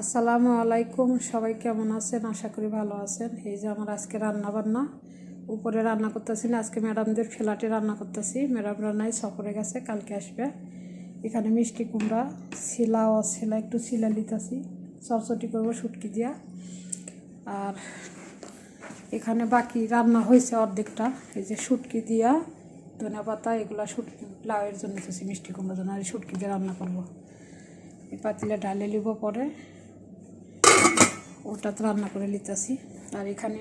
আসসালামু আলাইকুম, সবাই কেমন আছেন? আশা করি ভালো আছেন। এই যে আমার আজকে রান্না বান্না, উপরে রান্না করতেছি না, আজকে ম্যাডামদের ফ্ল্যাটে রান্না করতেছি। ম্যাডাম রান্নায় সফরে গেছে, কালকে আসবে। এখানে মিষ্টি কুমড়া ছিলা একটু ছিলা লিতেছি, চটচটি করবো শুটকি দিয়া। আর এখানে বাকি রান্না হয়েছে অর্ধেকটা, এই যে শুটকি দিয়া ধনে পাতা এগুলা লাউয়ের জন্য নিতেছি, মিষ্টি কুমড়ার জন্য। আর শুটকি দিয়ে রান্না করবো। এই পাতিলে ডালে লিব, পরে ওটাতে রান্না করে নিতেছি। আর এখানে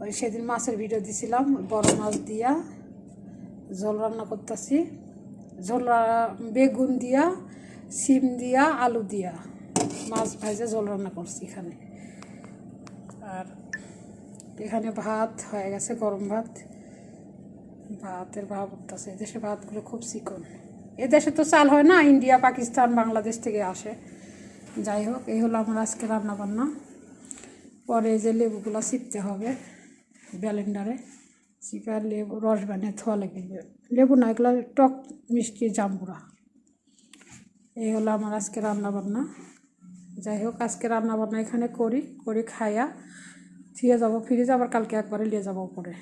ওই সেদিন মাছের ভিডিও দিছিলাম, বড় মাছ দিয়া ঝোল রান্না করতেছি। বেগুন দিয়া, সিম দিয়া, আলু দিয়া মাছ ভাজে ঝোল রান্না করছি এখানে। আর এখানে ভাত হয়ে গেছে, গরম ভাতের ভাব উঠতেছে। এদেশে ভাতগুলো খুব চিকন। এদেশে তো চাল হয় না, ইন্ডিয়া, পাকিস্তান, বাংলাদেশ থেকে আসে। যাই হোক, এই হলো আমার আজকে রান্না বান্না। পরে যে লেবুগুলো চিপতে হবে ব্লেন্ডারে, চিপার লেবু রস বানিয়ে থোয়া লাগবে। লেবু না, এগুলো টক মিষ্টি জাম্বুরা। এই হলো আমার আজকে রান্না বান্না। যাই হোক, আজকে রান্না বান্না এখানে করি খাইয়া থিয়ে যাবো ফ্রিজে, আবার কালকে একবারে নিয়ে যাবো উপরে।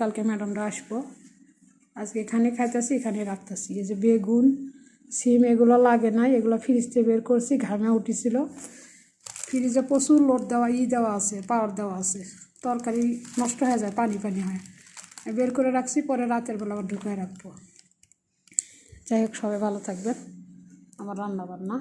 কালকে ম্যাডামরা আসবো। আজকে এখানে খাইতেছি, এখানে রাখতেছি। এই যে বেগুন, সিম এগুলো লাগে নাই, এগুলো ফ্রিজ থেকে বের করছি, ঘামে উঠেছিল। ফ্রিজে প্রচুর লোড দেওয়া আছে, পাওয়ার দেওয়া আছে, তরকারি নষ্ট হয়ে যায়, পানি হয়। বের করে রাখছি, পরে রাতের বেলা আবার ঢুকায় রাখবো। যাই হোক, সবাই ভালো থাকবেন। আমার রান্না বান্না